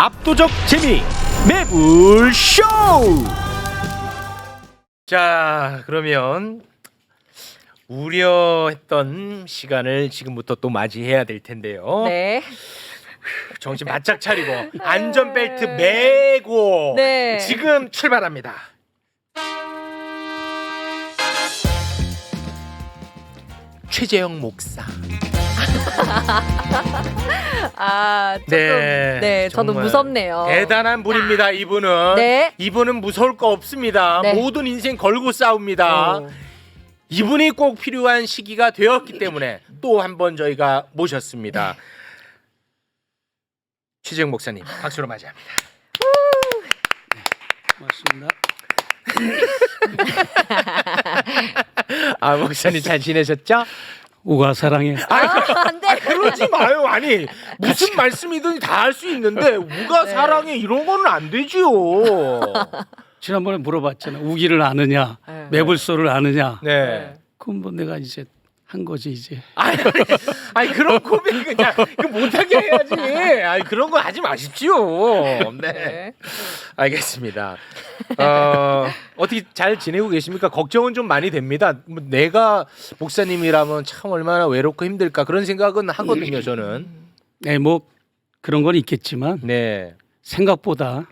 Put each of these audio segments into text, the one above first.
압도적 재미 매불쇼. 자, 그러면 우려했던 시간을 지금부터 또 맞이해야 될 텐데요. 네. 정신 바짝 차리고 안전벨트 매고 네. 지금 출발합니다. 최재형 목사. 아, 조금 저도 정말 무섭네요. 대단한 분입니다. 이분은. 네. 이분은 무서울 거 없습니다. 네. 모든 인생 걸고 싸웁니다. 이분이 꼭 필요한 시기가 되었기 때문에 또 한 번 저희가 모셨습니다. 최재형 목사님 박수로 맞이합니다. 고맙습니다. 아, 목사님 잘 지내셨죠? 우가 사랑해. 안 돼. 그러지 마요. 아니 무슨 말씀이든 다 할 수 있는데 우가 네. 사랑해 이런 거는 안 되지요. 지난번에 물어봤잖아. 우기를 아느냐, 네. 매불소를 아느냐. 네. 그럼 뭐 내가 이제 한 거지 이제. 아니 그런 고백 그냥 그 못하게 해야지. 아니 그런 거 하지 마십시오. 네. 네. 알겠습니다. 어떻게 잘 지내고 계십니까? 걱정은 좀 많이 됩니다. 뭐 내가 목사님이라면 참 얼마나 외롭고 힘들까 그런 생각은 하거든요. 저는. 네, 뭐 그런 건 있겠지만 네. 생각보다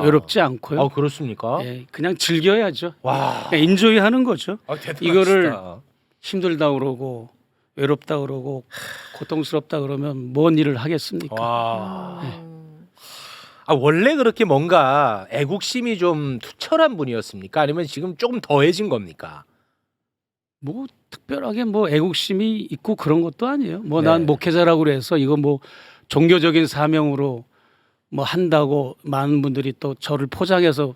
외롭지 않고요. 그렇습니까? 예, 그냥 즐겨야죠. 와. 그냥 인조이하는 거죠. 대단하시다. 이거를 힘들다 그러고 외롭다 그러고 고통스럽다 그러면 뭔 일을 하겠습니까? 와. 원래 그렇게 뭔가 애국심이 좀 투철한 분이었습니까? 아니면 지금 조금 더해진 겁니까? 뭐 특별하게 뭐 애국심이 있고 그런 것도 아니에요. 뭐 네. 난 목회자라고 그래서 이거 뭐 종교적인 사명으로 뭐 한다고 많은 분들이 또 저를 포장해서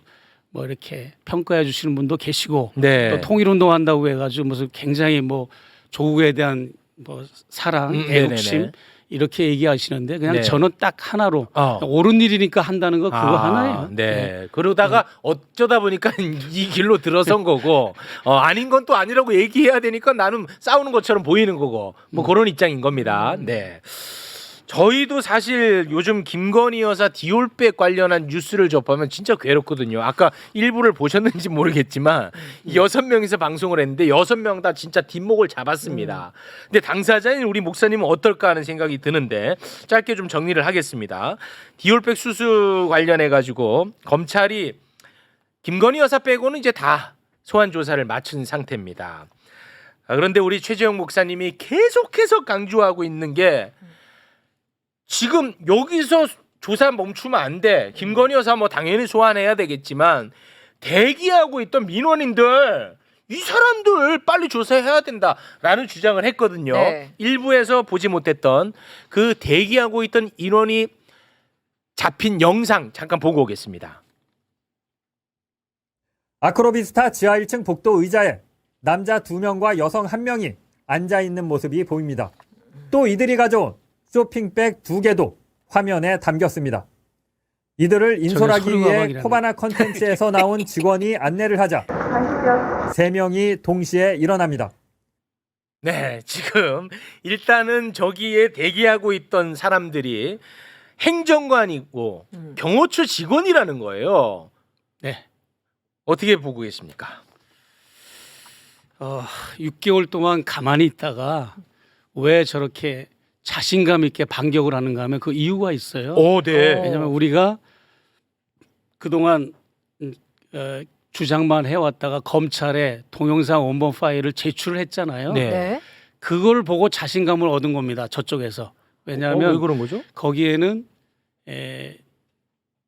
뭐 이렇게 평가해 주시는 분도 계시고 네. 또 통일운동 한다고 해가지고 무슨 굉장히 뭐 조국에 대한 뭐 사랑, 애국심 네네네. 이렇게 얘기하시는데 그냥 네. 저는 딱 하나로 옳은 일이니까 한다는 거 그거 하나예요. 네. 그러다가 어쩌다 보니까 이 길로 들어선 거고 아닌 건 또 아니라고 얘기해야 되니까 나는 싸우는 것처럼 보이는 거고 뭐 그런 입장인 겁니다. 네. 저희도 사실 요즘 김건희 여사 디올백 관련한 뉴스를 접하면 진짜 괴롭거든요. 아까 일부를 보셨는지 모르겠지만 6명이서 방송을 했는데 6명 다 진짜 뒷목을 잡았습니다. 근데 당사자인 우리 목사님은 어떨까 하는 생각이 드는데 짧게 좀 정리를 하겠습니다. 디올백 수수 관련해 가지고 검찰이 김건희 여사 빼고는 이제 다 소환 조사를 마친 상태입니다. 그런데 우리 최재형 목사님이 계속해서 강조하고 있는 게 지금 여기서 조사 멈추면 안 돼. 김건희 여사 뭐 당연히 소환해야 되겠지만 대기하고 있던 민원인들 이 사람들 빨리 조사해야 된다라는 주장을 했거든요. 네. 일부에서 보지 못했던 그 대기하고 있던 인원이 잡힌 영상 잠깐 보고 오겠습니다. 아크로비스타 지하 1층 복도 의자에 남자 2명과 여성 1명이 앉아있는 모습이 보입니다. 또 이들이 가져온 쇼핑백 2개도 화면에 담겼습니다. 이들을 인솔하기 위해 코바나 컨텐츠에서 나온 직원이 안내를 하자 3명이 동시에 일어납니다. 네, 지금 일단은 저기에 대기하고 있던 사람들이 행정관이고 경호처 직원이라는 거예요. 네. 어떻게 보고 계십니까? 6개월 동안 가만히 있다가 왜 저렇게 자신감 있게 반격을 하는가 하면 그 이유가 있어요. 네. 왜냐하면 우리가 그동안 주장만 해왔다가 검찰에 동영상 원본 파일을 제출을 했잖아요. 네. 네. 그걸 보고 자신감을 얻은 겁니다. 저쪽에서. 왜냐하면 왜 그런 거죠? 거기에는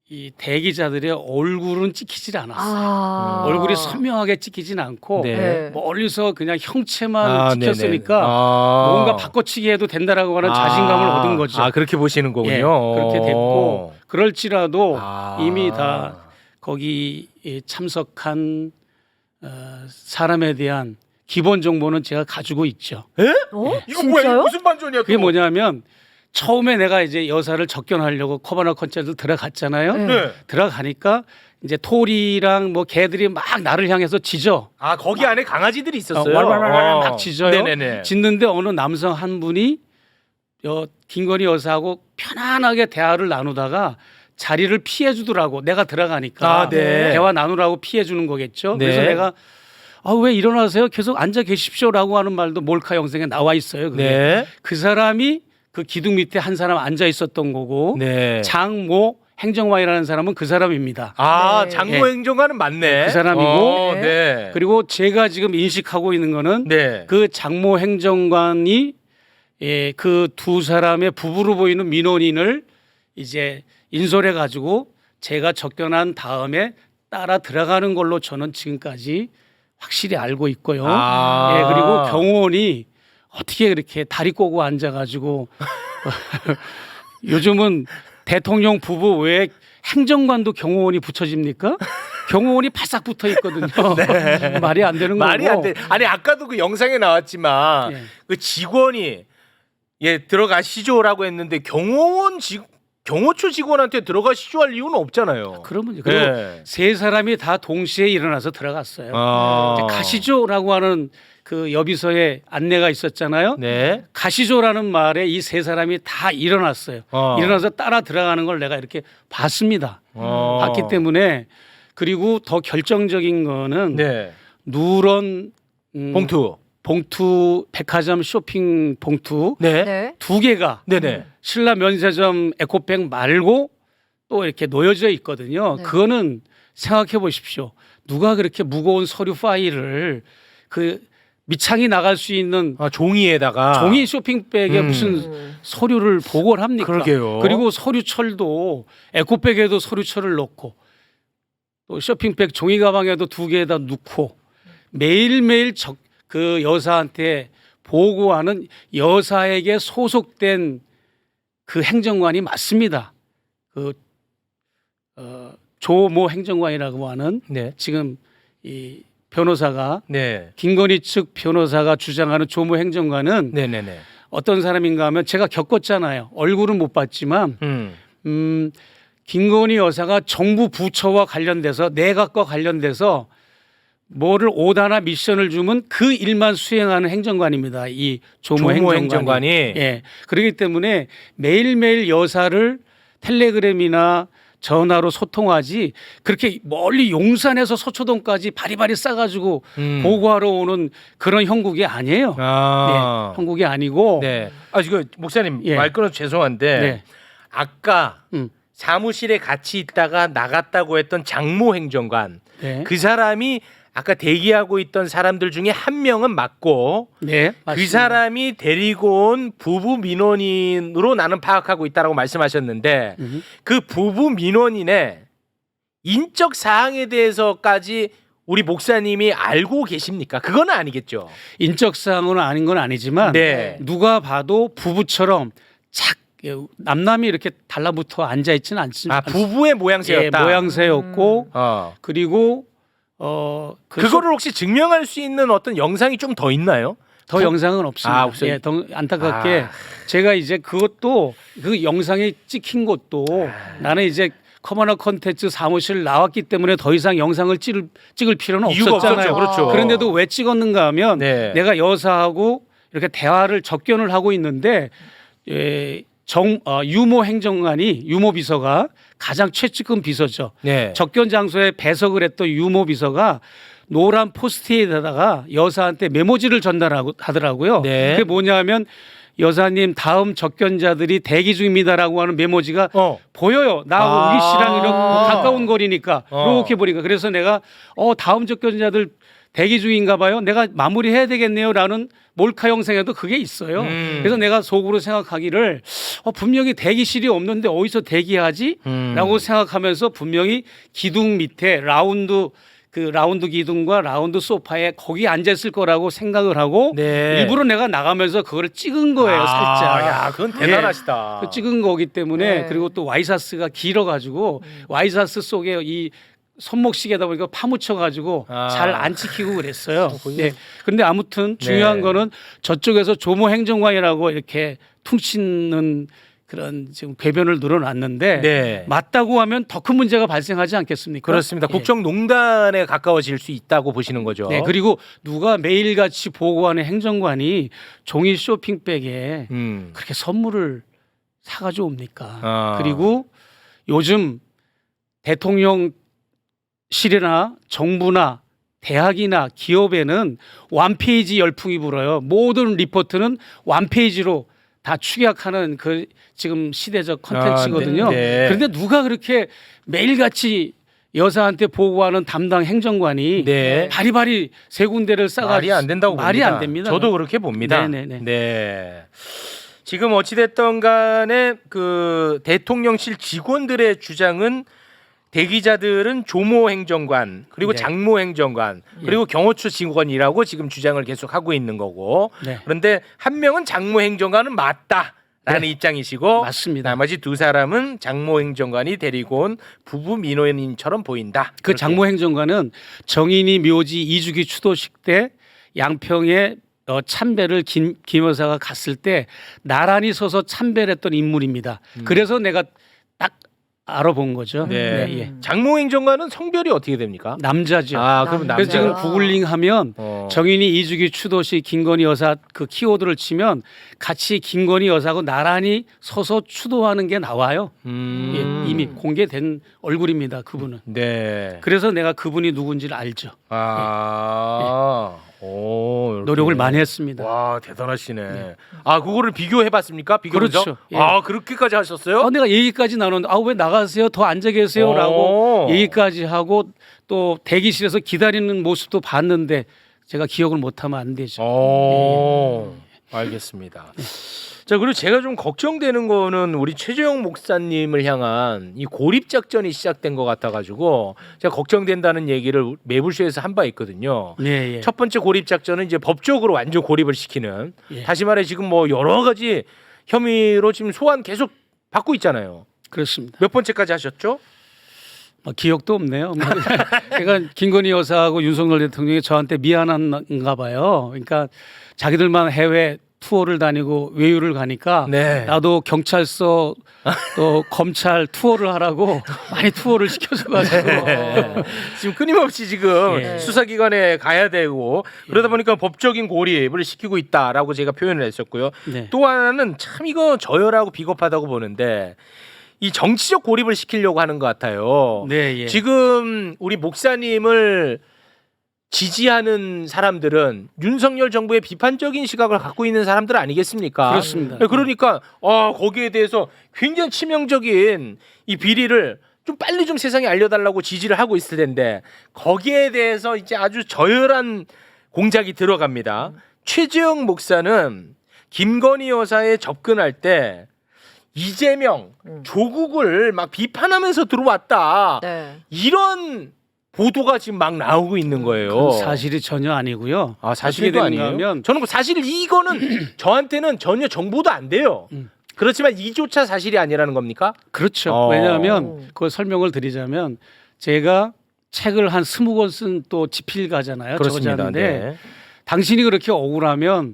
이 대기자들의 얼굴은 찍히질 않았어요. 얼굴이 선명하게 찍히진 않고 네. 멀리서 그냥 형체만 찍혔으니까 네네. 뭔가 바꿔치기 해도 된다라고 하는 자신감을 얻은 거죠. 그렇게 보시는 거군요. 예, 그렇게 됐고 그럴지라도 이미 다 거기 참석한 사람에 대한 기본 정보는 제가 가지고 있죠. 이거 뭐야? 이거 무슨 반전이야? 그게 뭐냐면 처음에 내가 이제 여사를 접견하려고 코바나 컨텐츠 들어갔잖아요. 네. 들어가니까 이제 토리랑 뭐 개들이 막 나를 향해서 짖어. 거기 안에 강아지들이 있었어요. 막 짖어요. 네네네. 짖는데 어느 남성 한 분이 김건희 여사하고 편안하게 대화를 나누다가 자리를 피해 주더라고. 내가 들어가니까. 아, 네. 대화 나누라고 피해 주는 거겠죠. 네. 그래서 내가 왜 일어나세요? 계속 앉아 계십시오라고 하는 말도 몰카 영상에 나와 있어요. 그게. 네. 그 사람이 그 기둥 밑에 한 사람 앉아 있었던 거고 네. 장모 행정관이라는 사람은 그 사람입니다. 아, 네. 장모 행정관은 맞네. 그 사람이고 네. 네. 그리고 제가 지금 인식하고 있는 거는 네. 그 장모 행정관이 그 두 사람의 부부로 보이는 민원인을 이제 인솔해 가지고 제가 접견한 다음에 따라 들어가는 걸로 저는 지금까지 확실히 알고 있고요. 아. 그리고 경호원이 어떻게 그렇게 다리 꼬고 앉아가지고 요즘은 대통령 부부 외에 행정관도 경호원이 붙여집니까? 경호원이 바싹 붙어 있거든요. 말이 안 되는 거고. 말이 안 돼. 아니 아까도 그 영상에 나왔지만 예. 그 직원이 들어가시죠라고 했는데 경호처 직원한테 들어가시죠 할 이유는 없잖아요. 그러면 그리고 네. 세 사람이 다 동시에 일어나서 들어갔어요. 아. 이제 가시죠라고 하는 그 여비서에 안내가 있었잖아요. 네. 가시죠라는 말에 이 세 사람이 다 일어났어요. 일어나서 따라 들어가는 걸 내가 이렇게 봤습니다. 봤기 때문에 그리고 더 결정적인 거는 네. 누런 봉투. 백화점 쇼핑 봉투 네. 네. 두 개가 네네. 신라 면세점 에코백 말고 또 이렇게 놓여져 있거든요. 네. 그거는 생각해 보십시오. 누가 그렇게 무거운 서류 파일을 그 밑창이 나갈 수 있는 종이에다가 종이 쇼핑백에 무슨 음. 서류를 보고를 합니까? 그러게요. 그리고 서류철도 에코백에도 서류철을 넣고 또 쇼핑백 종이 가방에도 두 개에다 넣고 매일매일 그 여사한테 보고하는 여사에게 소속된 그 행정관이 맞습니다. 그 조모 행정관이라고 하는 네. 지금 이 변호사가 네. 김건희 측 변호사가 주장하는 조모 행정관은 네네네. 어떤 사람인가 하면 제가 겪었잖아요. 얼굴은 못 봤지만 김건희 여사가 정부 부처와 관련돼서 내각과 관련돼서 뭐를 오다나 미션을 주면 그 일만 수행하는 행정관입니다. 이 조모 행정관이. 예. 그렇기 때문에 매일매일 여사를 텔레그램이나 전화로 소통하지 그렇게 멀리 용산에서 서초동까지 바리바리 싸가지고 보고하러 오는 그런 형국이 아니에요. 네, 형국이 아니고. 네. 지금 목사님 예. 말 끊어서 죄송한데 네. 아까 사무실에 같이 있다가 나갔다고 했던 장모 행정관 네. 그 사람이 아까 대기하고 있던 사람들 중에 한 명은 맞고 네, 그 맞습니다. 사람이 데리고 온 부부 민원인으로 나는 파악하고 있다라고 말씀하셨는데 그 부부 민원인의 인적 사항에 대해서까지 우리 목사님이 알고 계십니까? 그건 아니겠죠. 인적 사항은 아닌 건 아니지만 네. 누가 봐도 부부처럼 남남이 이렇게 달라붙어 앉아 있지는 않습니다. 부부의 모양새였다. 예, 모양새였고 그리고 그거를 혹시 증명할 수 있는 어떤 영상이 좀 더 있나요? 더 영상은 없습니다. 없어요? 예, 더 안타깝게 제가 이제 그것도 그 영상에 찍힌 것도 나는 이제 커머너 컨텐츠 사무실 나왔기 때문에 더 이상 영상을 찍을 필요는 이유가 없었잖아요. 없었죠. 그렇죠. 그런데도 왜 찍었는가 하면 네. 내가 여사하고 이렇게 대화를 접견을 하고 있는데 유모 행정관이 유모 비서가 가장 최측근 비서죠. 네. 접견 장소에 배석을 했던 유모 비서가 노란 포스트잇에다가 여사한테 메모지를 전달하더라고요. 네. 그게 뭐냐면 여사님 다음 접견자들이 대기 중입니다라고 하는 메모지가 보여요. 나하고 우기 씨랑 이렇게 가까운 거리니까 이렇게 보니까 그래서 내가 다음 접견자들 대기 중인가 봐요. 내가 마무리해야 되겠네요라는 몰카 영상에도 그게 있어요. 그래서 내가 속으로 생각하기를 분명히 대기실이 없는데 어디서 대기하지? 라고 생각하면서 분명히 기둥 밑에 라운드 기둥과 라운드 소파에 거기 앉았을 거라고 생각을 하고 네. 일부러 내가 나가면서 그거를 찍은 거예요. 살짝. 야, 그건 대단하시다. 그 찍은 거기 때문에 네. 그리고 또 와이셔츠가 길어가지고 와이셔츠 속에 이 손목시계다 보니까 파묻혀가지고 잘 안 찍히고 그랬어요. 네. 그런데 아무튼 중요한 네. 거는 저쪽에서 조모 행정관이라고 이렇게 퉁치는 그런 지금 궤변을 늘어놨는데 네. 맞다고 하면 더 큰 문제가 발생하지 않겠습니까? 그렇습니다. 예. 국정농단에 가까워질 수 있다고 보시는 거죠. 네, 그리고 누가 매일같이 보고하는 행정관이 종이 쇼핑백에 그렇게 선물을 사가지고 옵니까? 그리고 요즘 대통령실이나 정부나 대학이나 기업에는 완페이지 열풍이 불어요. 모든 리포트는 완페이지로 다 축약하는 그 지금 시대적 컨텐츠거든요. 네. 그런데 누가 그렇게 매일같이 여사한테 보고하는 담당 행정관이 네. 바리바리 세 군데를 싸가 말이 안 된다고 말이 봅니다. 안 됩니다. 저도 그렇게 봅니다. 네네네. 네. 지금 어찌됐든 간에 그 대통령실 직원들의 주장은 대기자들은 조모 행정관 그리고 네. 장모 행정관 그리고 경호처 직원이라고 지금 주장을 계속 하고 있는 거고 네. 그런데 한 명은 장모 행정관은 맞다라는 입장이시고 맞습니다. 나머지 두 사람은 장모 행정관이 데리고 온 부부 민원인처럼 보인다. 그 그렇게. 장모 행정관은 정인이 묘지 이주기 추도식 때 양평에 참배를 김 여사가 갔을 때 나란히 서서 참배를 했던 인물입니다. 그래서 내가 딱 알아본 거죠. 네. 네, 예. 장모 행정관은 성별이 어떻게 됩니까? 남자죠. 아, 그럼 남자. 그래서 지금 구글링 하면 어. 정인이 이주기 추도식 김건희 여사 그 키워드를 치면 같이 김건희 여사하고 나란히 서서 추도하는 게 나와요. 예, 이미 공개된 얼굴입니다. 그분은. 네. 그래서 내가 그분이 누군지를 알죠. 아. 오, 이렇게. 노력을 많이 했습니다. 와, 대단하시네. 아, 그거를 비교해 봤습니까? 비교해서? 그렇죠. 예. 아, 그렇게까지 하셨어요? 내가 얘기까지 나눴는데 왜 나가세요? 더 앉아 계세요라고 오. 얘기까지 하고 또 대기실에서 기다리는 모습도 봤는데 제가 기억을 못하면 안 되죠. 오. 알겠습니다. 자, 그리고 제가 좀 걱정되는 거는 우리 최재형 목사님을 향한 이 고립 작전이 시작된 것 같아가지고 제가 걱정된다는 얘기를 매불쇼에서 한 바 있거든요. 예, 예. 첫 번째 고립 작전은 이제 법적으로 완전 고립을 시키는. 예. 다시 말해 지금 뭐 여러 가지 혐의로 지금 소환 계속 받고 있잖아요. 그렇습니다. 몇 번째까지 하셨죠? 기억도 없네요. 제가 김건희 여사하고 윤석열 대통령이 저한테 미안한가 봐요. 그러니까 자기들만 해외 투어를 다니고 외유를 가니까 네. 나도 경찰서 또 검찰 투어를 하라고 많이 투어를 시켜줘가지고 네. 지금 끊임없이 지금 예. 수사기관에 가야 되고 그러다 보니까 법적인 고립을 시키고 있다라고 제가 표현을 했었고요. 네. 또 하나는 참 이거 저열하고 비겁하다고 보는데 이 정치적 고립을 시키려고 하는 것 같아요. 네, 예. 지금 우리 목사님을 지지하는 사람들은 윤석열 정부의 비판적인 시각을 갖고 있는 사람들 아니겠습니까? 그렇습니다. 네, 그러니까 거기에 대해서 굉장히 치명적인 이 비리를 좀 빨리 좀 세상에 알려달라고 지지를 하고 있을 텐데 거기에 대해서 이제 아주 저열한 공작이 들어갑니다. 최재형 목사는 김건희 여사에 접근할 때 이재명, 조국을 막 비판하면서 들어왔다. 네. 이런 보도가 지금 막 나오고 있는 거예요. 그건 사실이 전혀 아니고요. 아, 어떻게 사실도 되는가 아니에요. 하면 저는 사실 이거는 저한테는 전혀 정보도 안 돼요. 그렇지만 이조차 사실이 아니라는 겁니까? 그렇죠. 왜냐하면 그걸 설명을 드리자면 제가 책을 한 20권 쓴 또 집필가잖아요. 저자인데 네. 당신이 그렇게 억울하면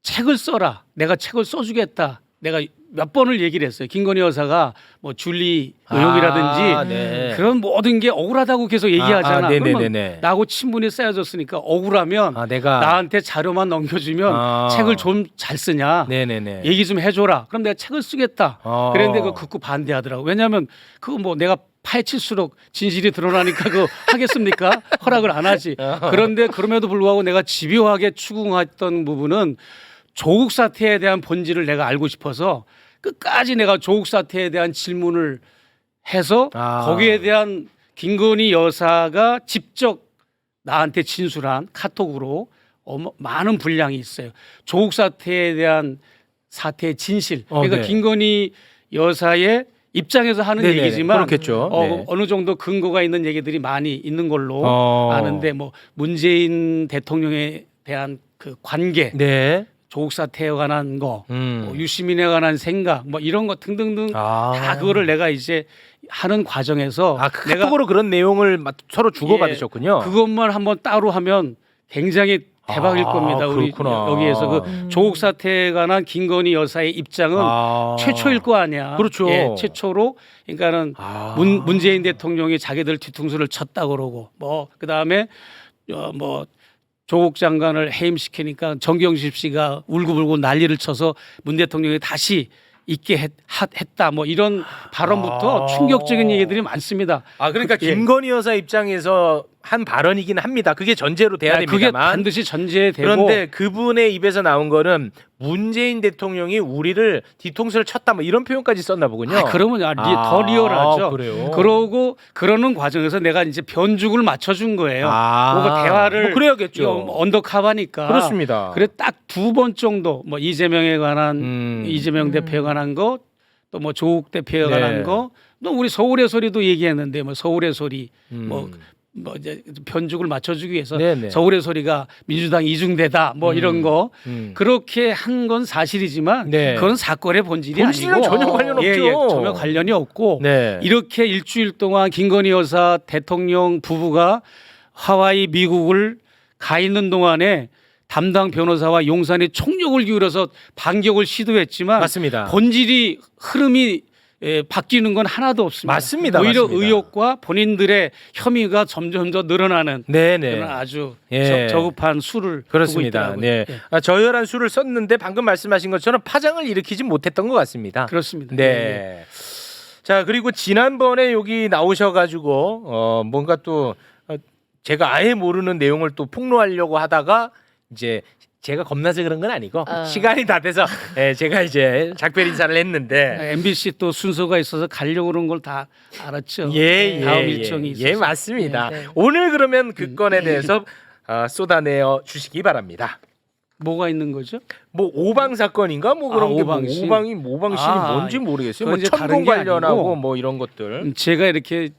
책을 써라. 내가 책을 써주겠다. 내가 몇 번을 얘기를 했어요. 김건희 여사가 뭐 줄리 의혹이라든지 네. 그런 모든 게 억울하다고 계속 얘기하잖아. 그러면 네네네. 나하고 친분이 쌓여졌으니까 억울하면 내가 나한테 자료만 넘겨주면 책을 좀 잘 쓰냐. 네네네. 얘기 좀 해줘라. 그럼 내가 책을 쓰겠다. 그랬는데 그거 극구 반대하더라고. 왜냐하면 그거 뭐 내가 파헤칠수록 진실이 드러나니까 그거 하겠습니까? 허락을 안 하지. 그런데 그럼에도 불구하고 내가 집요하게 추궁했던 부분은 조국 사태에 대한 본질을 내가 알고 싶어서 끝까지 내가 조국 사태에 대한 질문을 해서 거기에 대한 김건희 여사가 직접 나한테 진술한 카톡으로 많은 분량이 있어요. 조국 사태에 대한 사태의 진실. 그러니까 네. 김건희 여사의 입장에서 하는 네네네. 얘기지만 그렇겠죠. 네. 어느 정도 근거가 있는 얘기들이 많이 있는 걸로 아는데 뭐 문재인 대통령에 대한 그 관계, 네. 조국 사태에 관한 거, 뭐 유시민에 관한 생각, 뭐 이런 거 등등등 다 그거를 내가 이제 하는 과정에서 내가 카톡으로 그런 내용을 서로 주고받으셨군요. 그것만 한번 따로 하면 굉장히 대박일 겁니다. 우리 그렇구나. 여기에서 그 조국 사태에 관한 김건희 여사의 입장은 최초일 거 아니야. 그렇죠. 예, 최초로 그러니까는 문재인 대통령이 자기들 뒤통수를 쳤다 그러고 뭐 그다음에 뭐 조국 장관을 해임시키니까 정경심 씨가 울고불고 난리를 쳐서 문 대통령이 다시 있게 했다 뭐 이런 발언부터 충격적인 얘기들이 많습니다. 아 그러니까 예. 김건희 여사 입장에서 한 발언이긴 합니다. 그게 전제로 돼야 그게 됩니다만. 반드시 전제되고 그런데 그분의 입에서 나온 거는 문재인 대통령이 우리를 뒤통수를 쳤다 뭐 이런 표현까지 썼나 보군요. 그러면 더 리얼하죠. 그래요. 그러고 그러는 과정에서 내가 이제 변죽을 맞춰준 거예요. 뭔가 대화를 뭐 그래야겠죠. 언더카바니까. 그렇습니다. 그래 딱 2번 정도 뭐 이재명에 관한 이재명 대표에 관한 거, 또 뭐 조국 대표에 네. 관한 거, 또 우리 서울의 소리도 얘기했는데 뭐 서울의 소리 뭐 이제 변죽을 맞춰주기 위해서 네네. 서울의 소리가 민주당 이중대다 뭐 이런 거 그렇게 한 건 사실이지만 네. 그건 사건의 본질이 본질이랑 아니고 전혀 관련 없죠. 전혀 관련이 없고 네. 이렇게 일주일 동안 김건희 여사 대통령 부부가 하와이 미국을 가 있는 동안에 담당 변호사와 용산에 총력을 기울여서 반격을 시도했지만 맞습니다. 본질이 흐름이 바뀌는 건 하나도 없습니다. 맞습니다. 오히려 맞습니다. 의혹과 본인들의 혐의가 점점 더 늘어나는 네네. 그런 아주 예. 저급한 수를 그렇습니다. 두고 네. 있더라고요. 저열한 수를 썼는데 방금 말씀하신 것처럼 파장을 일으키지 못했던 것 같습니다. 그렇습니다. 네. 자 그리고 지난번에 여기 나오셔가지고 뭔가 또 제가 아예 모르는 내용을 또 폭로하려고 하다가 이제 제가 겁나서 그런 건 아니고 시간이 다 돼서 제가 이제 작별 인사를 했는데 MBC 또 순서가 있어서 가려고 그런 걸 다 알았죠. 예, 다음 예, 일정이 있어서. 예, 맞습니다. 네. 오늘 그러면 그 건에 대해서 쏟아내어 주시기 바랍니다. 뭐가 있는 거죠? 뭐 오방 사건인가 뭐 그런 게 오방신. 오방신이 뭔지 모르겠어요. 뭐 그건 이제 다른 천공 게 관련하고 아니고 뭐 이런 것들. 제가 이렇게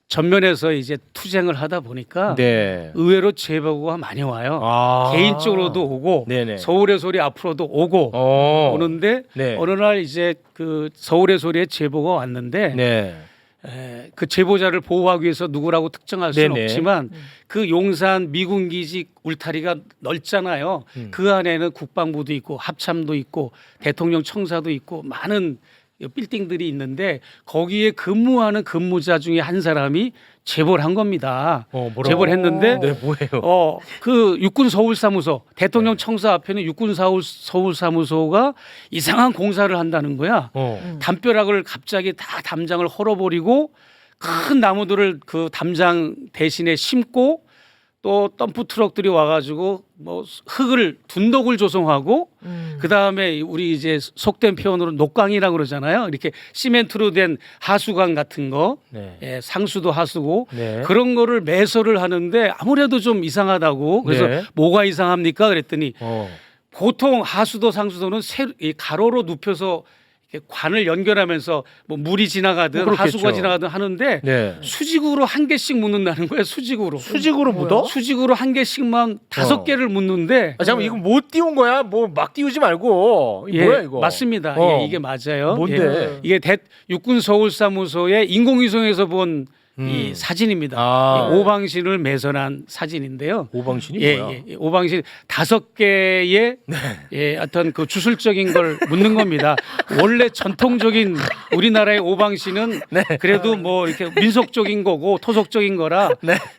전면에서 이제 투쟁을 하다 보니까 네. 의외로 제보가 많이 와요. 아. 개인적으로도 오고 네네. 서울의 소리 앞으로도 오고 오는데 네. 어느 날 이제 그 서울의 소리에 제보가 왔는데 네. 그 제보자를 보호하기 위해서 누구라고 특정할 수는 네네. 없지만 그 용산 미군 기지 울타리가 넓잖아요. 그 안에는 국방부도 있고 합참도 있고 대통령 청사도 있고 많은 빌딩들이 있는데 거기에 근무하는 근무자 중에 한 사람이 제보를 한 겁니다. 뭐라고? 제보를 했는데 네, 뭐예요? 그 육군 서울사무소 대통령 청사 앞에는 육군 서울사무소가 이상한 공사를 한다는 거야. 담벼락을 갑자기 다 담장을 헐어버리고 큰 나무들을 그 담장 대신에 심고 또 덤프 트럭들이 와가지고 뭐 흙을 둔덕을 조성하고 그 다음에 우리 이제 속된 표현으로 녹강이라고 그러잖아요. 이렇게 시멘트로 된 하수관 같은 거, 네. 상수도 하수고 네. 그런 거를 매설을 하는데 아무래도 좀 이상하다고 그래서 네. 뭐가 이상합니까? 그랬더니 어. 보통 하수도 상수도는 이 가로로 눕혀서 이렇게 관을 연결하면서 뭐 물이 지나가든 뭐 그렇겠죠. 하수가 지나가든 하는데 네. 수직으로 한 개씩 묻는다는 거예요. 수직으로. 수직으로 묻어? 수직으로 한 개씩만 5개를 묻는데 잠깐 이거 못 띄운 거야? 뭐 막 띄우지 말고. 이거 뭐야 이거? 맞습니다. 어. 이게 맞아요. 뭔데? 이게 육군 서울사무소의 인공위성에서 본 이 사진입니다. 이 오방신을 매설한 사진인데요. 오방신이 뭐야? 오방신 5개의 어떤 그 주술적인 걸 묻는 겁니다. 원래 전통적인 우리나라의 오방신은 그래도 뭐 이렇게 민속적인 거고 토속적인 거라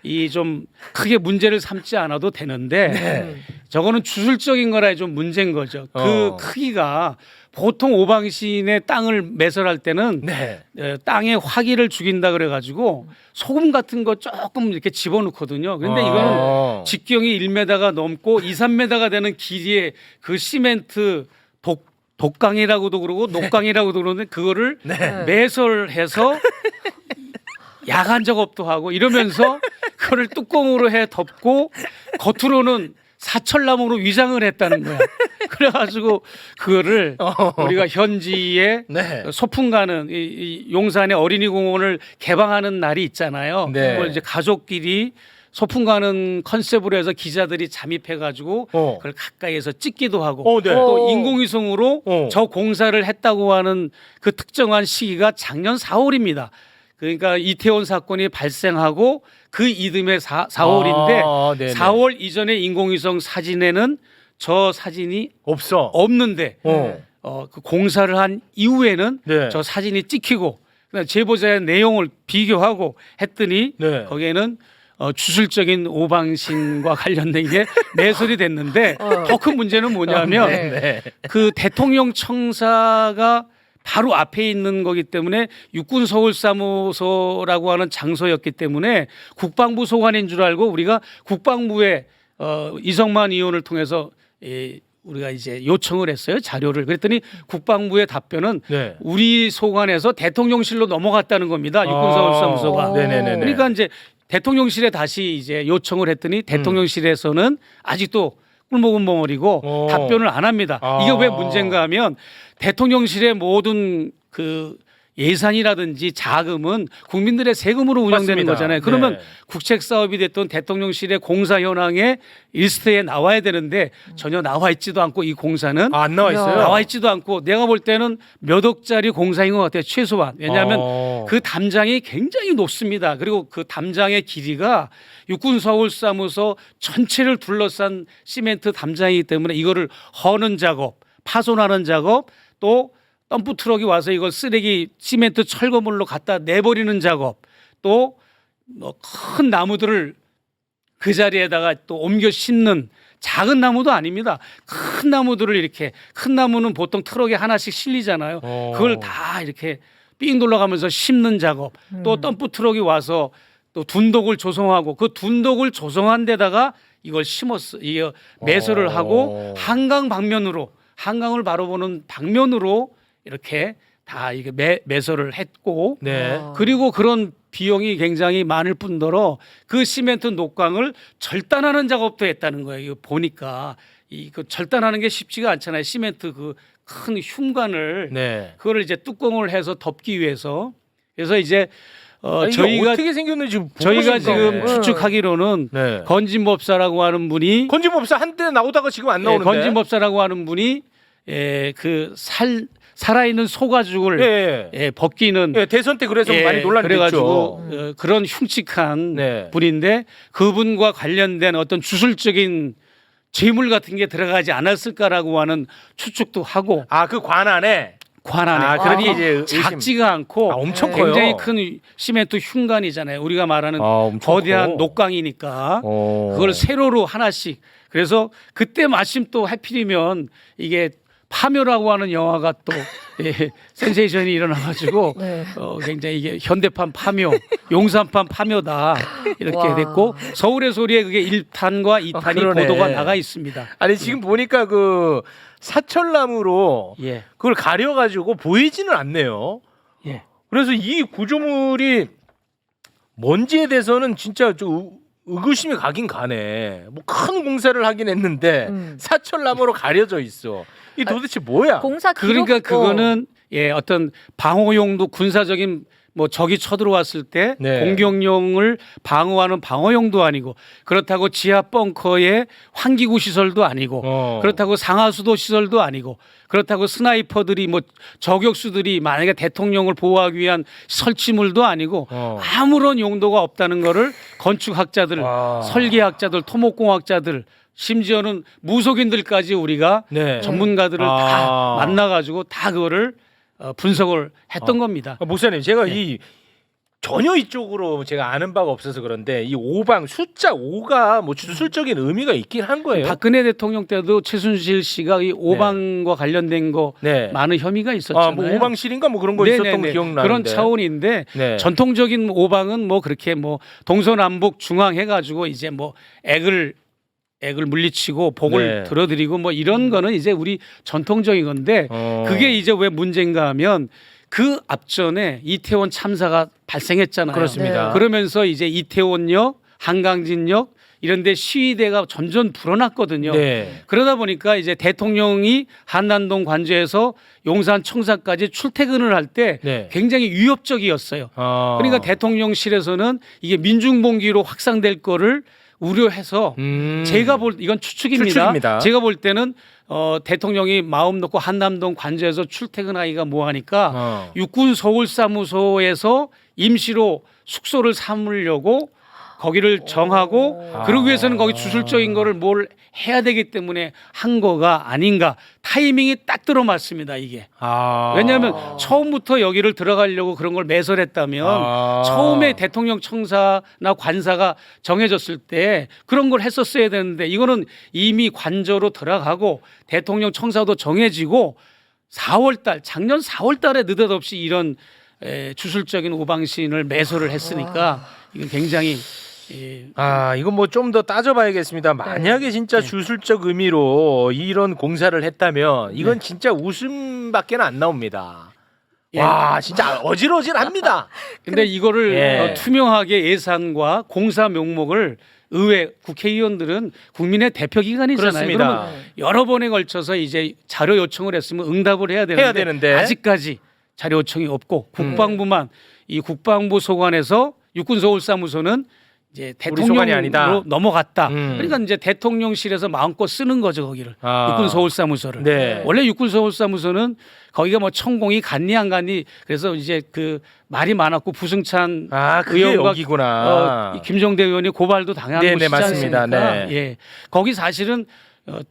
이 좀 크게 문제를 삼지 않아도 되는데 저거는 주술적인 거라 좀 문제인 거죠. 그 크기가 보통 오방신의 땅을 매설할 때는 땅에 화기를 죽인다 그래가지고 소금 같은 거 조금 이렇게 집어넣거든요. 그런데 이거는 직경이 1m가 넘고 2, 3m가 되는 길이의 그 시멘트 독강이라고도 그러고 녹강이라고도 그러는데 그거를 매설해서 야간 작업도 하고 이러면서 그거를 뚜껑으로 해 덮고 겉으로는 사철나무로 위장을 했다는 거야. 그래가지고 그거를 우리가 현지에 소풍 가는 이 용산의 어린이공원을 개방하는 날이 있잖아요. 그걸 이제 가족끼리 소풍 가는 컨셉으로 해서 기자들이 잠입해가지고 그걸 가까이에서 찍기도 하고 또 인공위성으로 저 공사를 했다고 하는 그 특정한 시기가 작년 4월입니다. 그러니까 이태원 사건이 발생하고 그 이듬해 4월인데 4월 이전의 인공위성 사진에는 저 사진이 없는데 그 공사를 한 이후에는 저 사진이 찍히고 제보자의 내용을 비교하고 했더니 거기에는 주술적인 오방신과 관련된 게 매설이 됐는데 더 큰 문제는 뭐냐면 그 대통령 청사가 바로 앞에 있는 거기 때문에 육군 서울사무소라고 하는 장소였기 때문에 국방부 소관인 줄 알고 우리가 국방부에 이성만 의원을 통해서 우리가 이제 요청을 했어요. 자료를. 그랬더니 국방부의 답변은 네. 우리 소관에서 대통령실로 넘어갔다는 겁니다. 육군 서울사무소가. 네네네. 그러니까 이제 대통령실에 다시 이제 요청을 했더니 대통령실에서는 아직도 꿀먹은 벙어리고 답변을 안 합니다. 이게 왜 문제인가 하면 대통령실의 모든 그 예산이라든지 자금은 국민들의 세금으로 운영되는 맞습니다. 거잖아요. 그러면 네. 국책 사업이 됐던 대통령실의 공사 현황에 리스트에 나와야 되는데 전혀 나와 있지도 않고 이 공사는 안 나와 있어요. 나와 있지도 않고 내가 볼 때는 몇 억짜리 공사인 것 같아요. 최소한. 왜냐하면 그 담장이 굉장히 높습니다. 그리고 그 담장의 길이가 육군 서울사무소 전체를 둘러싼 시멘트 담장이기 때문에 이거를 허는 작업, 파손하는 작업, 또 덤프 트럭이 와서 이걸 쓰레기 시멘트 철거물로 갖다 내버리는 작업, 또 뭐 큰 나무들을 그 자리에다가 또 옮겨 심는 작은 나무도 아닙니다. 큰 나무들을 이렇게 큰 나무는 보통 트럭에 하나씩 실리잖아요. 그걸 다 이렇게 삥 돌아가면서 심는 작업, 또 덤프 트럭이 와서 또 둔독을 조성하고 그 둔독을 조성한 데다가 이걸 심었어. 이게 매설을 하고 한강 방면으로 한강을 바로 보는 방면으로 이렇게 다 이게 매설을 했고 네. 그리고 그런 비용이 굉장히 많을 뿐더러 그 시멘트 녹광을 절단하는 작업도 했다는 거예요. 이거 보니까 그 절단하는 게 쉽지가 않잖아요. 시멘트 그 큰 흉관을 네. 그거를 이제 뚜껑을 해서 덮기 위해서 그래서 이제 아니, 이게 저희가 어떻게 생겼는지 보고 저희가 싶네. 지금 추측하기로는 네. 건진법사라고 하는 분이 건진법사 한때 나오다가 지금 안 나오는데. 건진법사라고 하는 분이 그 살아있는 소가죽을 예. 벗기는 예, 대선 때 그래서 많이 논란이 그래가지고 됐죠. 그런 흉측한 네. 분인데 그분과 관련된 어떤 주술적인 재물 같은 게 들어가지 않았을까라고 하는 추측도 하고 그 관 안에. 관안에 그러니 이제 의심. 작지가 않고 엄청 커요. 굉장히 큰 시멘트 흉관이잖아요. 우리가 말하는 엄청 거대한 커. 녹광이니까 그걸 세로로 하나씩 그래서 그때 마침 또 하필이면 이게 파묘라고 하는 영화가 또 센세이션이 일어나가지고 네. 굉장히 이게 현대판 파묘, 용산판 파묘다 이렇게 와. 됐고 서울의 소리에 그게 1탄과 2탄이 그러네. 보도가 나가 있습니다. 아니 지금 보니까 그 사철나무로 예. 그걸 가려가지고 보이지는 않네요. 예. 그래서 이 구조물이 뭔지에 대해서는 진짜 좀 의구심이 가긴 가네. 뭐 큰 공사를 하긴 했는데 사철나무로 가려져 있어. 이 도대체 뭐야? 공사 기록 그러니까 그거는 어떤 방어용도 군사적인 뭐 적이 쳐들어왔을 때 네. 공격용을 방어하는 방어용도 아니고 그렇다고 지하 벙커의 환기구 시설도 아니고 그렇다고 상하수도 시설도 아니고 그렇다고 스나이퍼들이 뭐 저격수들이 만약에 대통령을 보호하기 위한 설치물도 아니고 아무런 용도가 없다는 거를 건축학자들, 설계학자들, 토목공학자들 심지어는 무속인들까지 우리가 네. 전문가들을 다 만나가지고 다 그거를 분석을 했던 겁니다. 목사님 제가 이 전혀 이쪽으로 제가 아는 바가 없어서 그런데 이 5방 숫자 5가 뭐 주술적인 의미가 있긴 한 거예요. 박근혜 대통령 때도 최순실 씨가 이 5방과 관련된 거 네. 많은 혐의가 있었잖아요. 뭐 5방실인가 뭐 그런 거 있었던 거 기억나는데. 그런 차원인데 네. 전통적인 5방은 뭐 그렇게 뭐 동서남북 중앙 해가지고 이제 뭐 액을 물리치고 복을 네. 들어드리고 뭐 이런 거는 이제 우리 전통적인 건데 그게 이제 왜 문제인가 하면 그 앞전에 이태원 참사가 발생했잖아요. 그렇습니다. 네. 그러면서 이제 이태원역, 한강진역 이런 데 시위대가 점점 불어났거든요. 네. 그러다 보니까 이제 대통령이 한남동 관저에서 용산 청사까지 출퇴근을 할 때 네. 굉장히 위협적이었어요. 그러니까 대통령실에서는 이게 민중봉기로 확산될 거를 우려해서 제가 이건 추측입니다. 제가 볼 때는 대통령이 마음 놓고 한남동 관저에서 출퇴근하기가 뭐하니까 육군 서울사무소에서 임시로 숙소를 삼으려고 거기를 정하고 그러기 위해서는 거기 주술적인 거를 뭘 해야 되기 때문에 한 거가 아닌가. 타이밍이 딱 들어맞습니다, 이게. 왜냐하면 처음부터 여기를 들어가려고 그런 걸 매설했다면 처음에 대통령 청사나 관사가 정해졌을 때 그런 걸 했었어야 되는데 이거는 이미 관저로 들어가고 대통령 청사도 정해지고 4월달 작년 4월달에 느닷없이 이런 주술적인 오방신을 매수를 했으니까 이건 굉장히 이건 뭐 좀 더 따져봐야겠습니다. 만약에 진짜 네. 주술적 의미로 이런 공사를 했다면 이건 진짜 웃음밖에 안 나옵니다. 예. 와, 진짜 어질어질합니다. 근데 이거를 예. 투명하게 예산과 공사 명목을 의회 국회의원들은 국민의 대표 기관이잖아요. 그렇습니다. 그러면 여러 번에 걸쳐서 이제 자료 요청을 했으면 응답을 해야 되는데, 아직까지 자료 요청이 없고 국방부만 이 국방부 소관에서 육군서울사무소는 이제 우리 소관이 아니다. 대통령으로 넘어갔다. 그러니까 이제 대통령실에서 마음껏 쓰는 거죠 거기를. 육군서울사무소를. 네. 원래 육군서울사무소는 거기가 뭐 천공이 갔니 안 갔니 그래서 이제 그 말이 많았고 부승찬 그게 의원과 여기구나. 김종대 의원이 고발도 당한 네네, 곳이지 맞습니다. 않습니까? 네. 예, 거기 사실은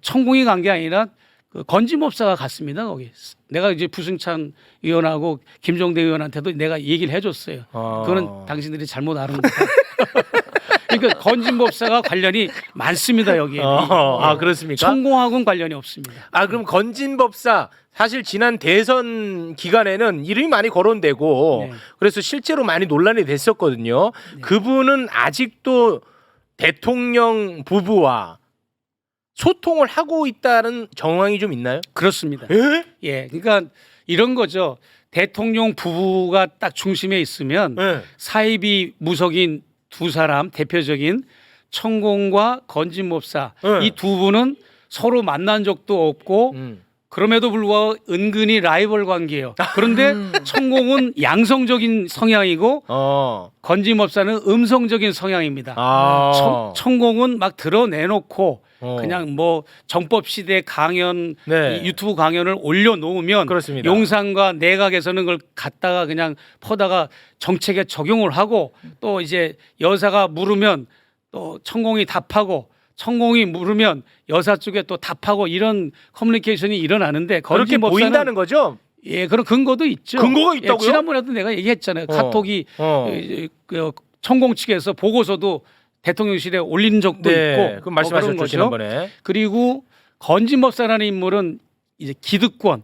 천공이 간 게 아니라 그 건진법사가 갔습니다 거기. 내가 이제 부승찬 의원하고 김종대 의원한테도 내가 얘기를 해줬어요. 그거는 당신들이 잘못 아는 거다. 그러니까 건진법사가 관련이 많습니다 여기에. 그렇습니까? 천공하고는 관련이 없습니다. 그럼 건진법사 사실 지난 대선 기간에는 이름이 많이 거론되고 네. 그래서 실제로 많이 논란이 됐었거든요. 네. 그분은 아직도 대통령 부부와 소통을 하고 있다는 정황이 좀 있나요? 그렇습니다. 에? 예, 그러니까 이런 거죠. 대통령 부부가 딱 중심에 있으면 네. 사이비 무속인 두 사람 대표적인 천공과 건진법사 네. 이 두 분은 서로 만난 적도 없고 그럼에도 불구하고 은근히 라이벌 관계예요. 그런데 천공은 양성적인 성향이고 건진법사는 음성적인 성향입니다. 천공은 막 드러내놓고 그냥 뭐 정법 시대 강연 네. 이 유튜브 강연을 올려놓으면 그렇습니다. 용산과 내각에서는 그걸 갖다가 그냥 퍼다가 정책에 적용을 하고 또 이제 여사가 물으면 또 천공이 답하고 천공이 물으면 여사 쪽에 또 답하고 이런 커뮤니케이션이 일어나는데 그렇게 건진법사는- 보인다는 거죠? 예, 그런 근거도 있죠. 근거가 있다고요? 예, 지난번에도 내가 얘기했잖아요. 카톡이 그 천공 측에서 보고서도 대통령실에 올린 적도 있고. 그럼 말씀하셨죠 그런 거죠. 지난번에. 그리고 건진법사라는 인물은 이제 기득권,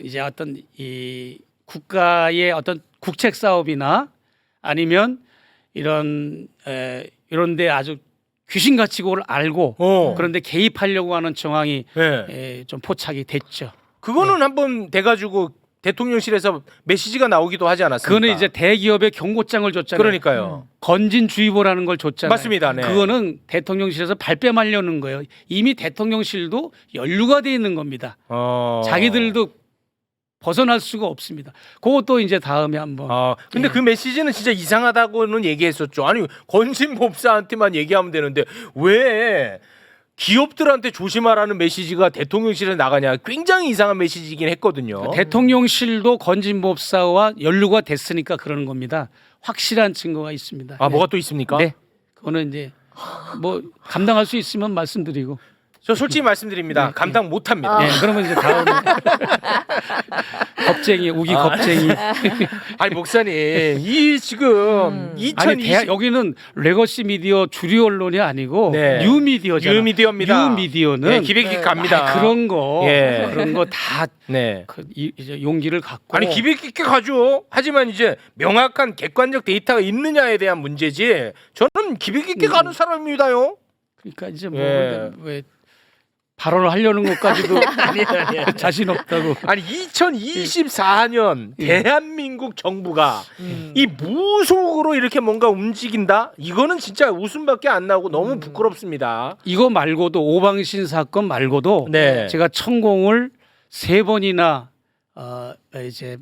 이제 어떤 이 국가의 어떤 국책 사업이나 아니면 이런데 아주 귀신같이 그걸 알고 그런데 개입하려고 하는 정황이 좀 포착이 됐죠. 그거는 한번 돼가지고 대통령실에서 메시지가 나오기도 하지 않았습니까? 그거는 이제 대기업에 경고장을 줬잖아요. 그러니까요. 건진주의보라는 걸 줬잖아요. 맞습니다. 네. 그거는 대통령실에서 발뺌하려는 거예요. 이미 대통령실도 연루가 돼 있는 겁니다. 자기들도 벗어날 수가 없습니다. 그것도 이제 다음에 한번. 근데 그 메시지는 진짜 이상하다고는 얘기했었죠. 아니 건진법사한테만 얘기하면 되는데 왜 기업들한테 조심하라는 메시지가 대통령실에 나가냐? 굉장히 이상한 메시지이긴 했거든요. 대통령실도 건진법사와 연루가 됐으니까 그러는 겁니다. 확실한 증거가 있습니다. 뭐가 또 있습니까? 네, 그거는 이제 뭐 감당할 수 있으면 말씀드리고. 저 솔직히 말씀드립니다. 감당 못합니다. 네, 그러면 이제 다음에 겁쟁이 우기 겁쟁이. 아니 목사님 이 지금 2020 여기는 레거시 미디어 주류 언론이 아니고 네. 뉴미디어잖아요. 뉴미디어입니다. 뉴미디어는 기백이 갑니다. 그런 거 예. 그런 거 다 네. 이제 용기를 갖고. 아니 기백 있게 가죠. 하지만 이제 명확한 객관적 데이터가 있느냐에 대한 문제지. 저는 기백 있게 가는 사람입니다요. 그러니까 이제 뭐 예. 왜 발언을 하려는 것까지도 아니. 자신 없다고. 아니 2024년 대한민국 정부가 이 무속으로 이렇게 뭔가 움직인다? 이거는 진짜 웃음밖에 안 나오고 너무 부끄럽습니다. 이거 말고도 오방신 사건 말고도 네. 제가 천공을 3번이나 이제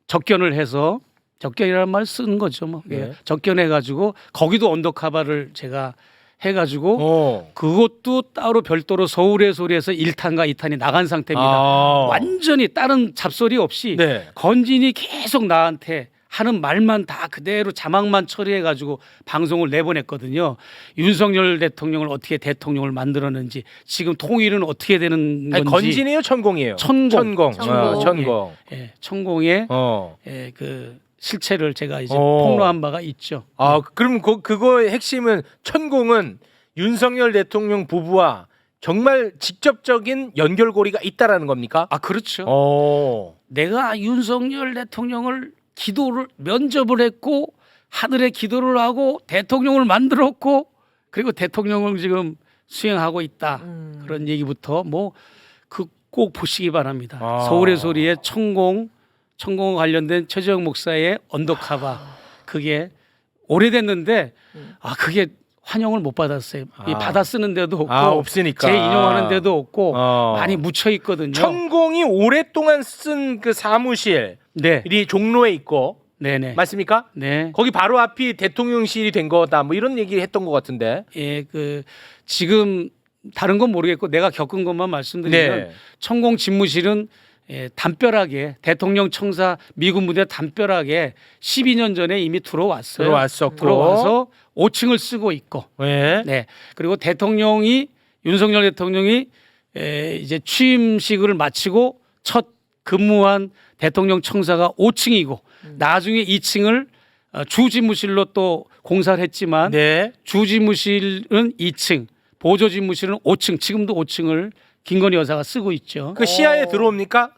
접견을 해서 접견이라는 말 쓰는 거죠. 뭐. 네. 예. 접견해 가지고 거기도 언더카바를 제가 해가지고 그것도 따로 별도로 서울의 소리에서 1탄과 2탄이 나간 상태입니다. 완전히 다른 잡소리 없이 네. 건진이 계속 나한테 하는 말만 다 그대로 자막만 처리해가지고 방송을 내보냈거든요. 윤석열 대통령을 어떻게 대통령을 만들었는지 지금 통일은 어떻게 되는 건지. 아니, 건진이에요, 천공이에요? 천공. 천공. 예, 천공의 예, 그 실체를 제가 이제 폭로한 바가 있죠. 그럼 그거의 핵심은 천공은 윤석열 대통령 부부와 정말 직접적인 연결고리가 있다라는 겁니까? 아 그렇죠. 내가 윤석열 대통령을 기도를 면접을 했고 하늘에 기도를 하고 대통령을 만들었고 그리고 대통령을 지금 수행하고 있다. 그런 얘기부터 뭐 그 꼭 보시기 바랍니다. 서울의 소리의 천공 관련된 최재형 목사의 언더카바 그게 오래됐는데 그게 환영을 못 받았어요. 이 받아 쓰는 데도 없고 없으니까 재인용하는 데도 없고 많이 묻혀 있거든요. 천공이 오랫동안 쓴 그 사무실이 네. 종로에 있고 네네. 맞습니까? 네. 거기 바로 앞이 대통령실이 된 거다. 뭐 이런 얘기 했던 것 같은데. 예, 그 지금 다른 건 모르겠고 내가 겪은 것만 말씀드리면 네. 천공 집무실은 담벼락에 대통령 청사 미군 무대 담벼락에 12년 전에 이미 들어왔어요. 들어왔었고. 들어와서 5층을 쓰고 있고. 네. 네. 그리고 윤석열 대통령이 이제 취임식을 마치고 첫 근무한 대통령 청사가 5층이고 나중에 2층을 주집무실로 또 공사를 했지만 네. 주집무실은 2층, 보조집무실은 5층, 지금도 5층을 김건희 여사가 쓰고 있죠. 그 시야에 들어옵니까?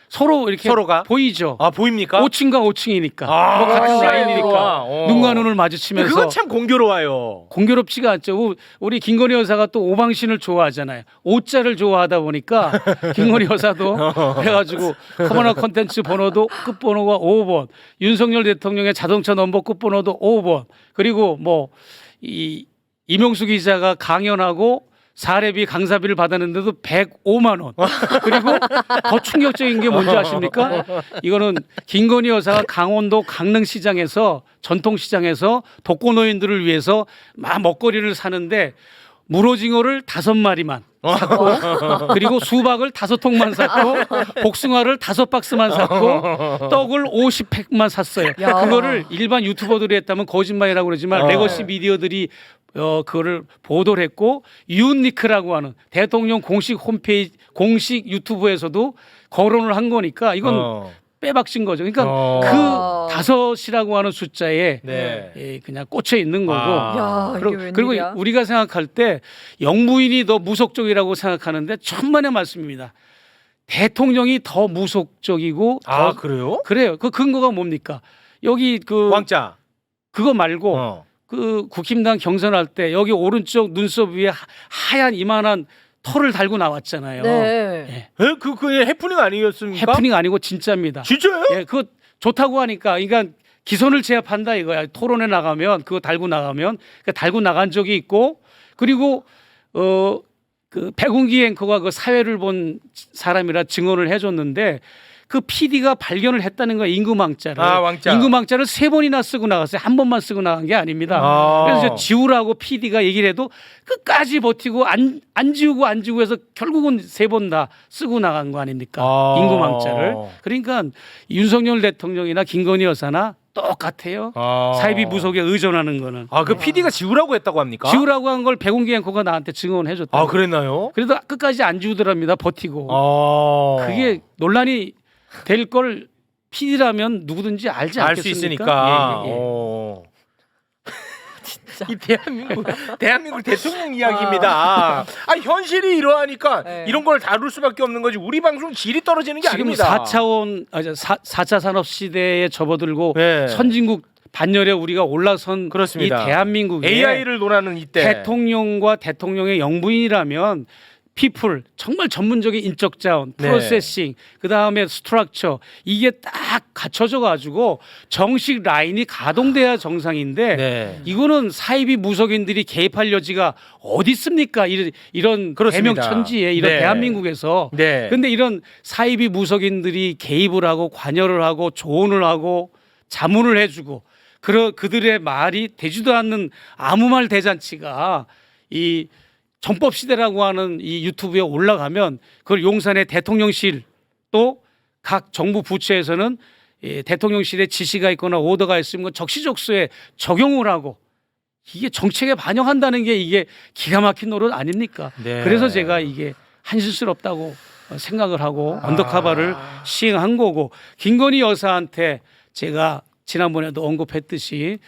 서로 이렇게 서로가? 보이죠. 보입니까? 5층과 5층이니까 아, 뭐 같은 시야에 라인이니까 들어와. 눈과 눈을 근데 마주치면서 그건 참 공교로워요. 공교롭지가 않죠. 우리 김건희 여사가 또 오방신을 좋아하잖아요. 오자를 좋아하다 보니까 김건희 여사도 해가지고 커머너 컨텐츠 번호도 끝번호가 5번, 윤석열 대통령의 자동차 넘버 끝번호도 5번, 그리고 뭐 이명수 기자가 강연하고 사례비 강사비를 받았는데도 105만 원. 그리고 더 충격적인 게 뭔지 아십니까? 이거는 김건희 여사가 강원도 강릉시장에서 전통시장에서 독거노인들을 위해서 막 먹거리를 사는데 물오징어를 5마리만 샀고 그리고 수박을 5통만 샀고 복숭아를 5박스만 샀고 떡을 50팩만 샀어요. 야. 그거를 일반 유튜버들이 했다면 거짓말이라고 그러지만 레거시 미디어들이 그거를 보도를 했고 유니크라고 하는 대통령 공식 홈페이지 공식 유튜브에서도 거론을 한 거니까 이건 빼박신 거죠. 그러니까 그 5이라고 하는 숫자에 네. 그냥 꽂혀 있는 거고. 야, 이게 그리고 웬일이야? 우리가 생각할 때 영부인이 더 무속적이라고 생각하는데 천만의 말씀입니다. 대통령이 더 무속적이고 그래요? 그래요. 그 근거가 뭡니까? 여기 그 왕자. 그거 말고 그 국힘당 경선할 때 여기 오른쪽 눈썹 위에 하얀 이만한 털을 달고 나왔잖아요. 네. 예. 그게 해프닝 아니었습니까? 해프닝 아니고 진짜입니다. 진짜요? 예, 그거 좋다고 하니까 그러니까 기선을 제압한다 이거야. 토론에 나가면 그거 달고 나가면 그러니까 달고 나간 적이 있고 그리고 그 백운기 앵커가 그 사회를 본 사람이라 증언을 해줬는데 그 PD가 발견을 했다는 거야. 임금왕자를. 왕자. 임금왕자를 3번이나 쓰고 나갔어요. 한 번만 쓰고 나간 게 아닙니다. 그래서 지우라고 PD가 얘기를 해도 끝까지 버티고 안 지우고 해서 결국은 3번 다 쓰고 나간 거 아닙니까? 임금왕자를. 그러니까 윤석열 대통령이나 김건희 여사나 똑같아요. 사이비 무속에 의존하는 거는. 그 PD가 지우라고 했다고 합니까? 지우라고 한 걸 백운기 앵커가 나한테 증언을 해줬다. 그랬나요? 그래도 끝까지 안 지우더랍니다. 버티고. 그게 논란이 될 걸 PD라면 누구든지 알지 않겠습니까? 알 수 있으니까. 예, 예. 이 대한민국 대통령 이야기입니다. 현실이 이러하니까 네. 이런 걸 다룰 수밖에 없는 거지. 우리 방송 질이 떨어지는 게 지금 아닙니다. 4차 산업 시대에 접어들고 네. 선진국 반열에 우리가 올라선 그렇습니다. 이 대한민국에 AI를 논하는 이때 대통령과 대통령의 영부인이라면 피플 정말 전문적인 인적 자원, 네. 프로세싱, 그다음에 스트럭처 이게 딱 갖춰져 가지고 정식 라인이 가동돼야 정상인데 네. 이거는 사이비 무속인들이 개입할 여지가 어디 있습니까? 이런 그렇습니다. 대명천지에 이런 네. 대한민국에서 네. 근데 이런 사이비 무속인들이 개입을 하고 관여를 하고 조언을 하고 자문을 해주고 그들의 말이 되지도 않는 아무 말 대잔치가 이 정법 시대라고 하는 이 유튜브에 올라가면 그걸 용산의 대통령실 또 각 정부 부처에서는 이 대통령실에 지시가 있거나 오더가 있으면 적시적소에 적용을 하고 이게 정책에 반영한다는 게 이게 기가 막힌 노릇 아닙니까? 네. 그래서 제가 이게 한실스럽다고 생각을 하고 언더카바를 시행한 거고 김건희 여사한테 제가 지난번에도 언급했듯이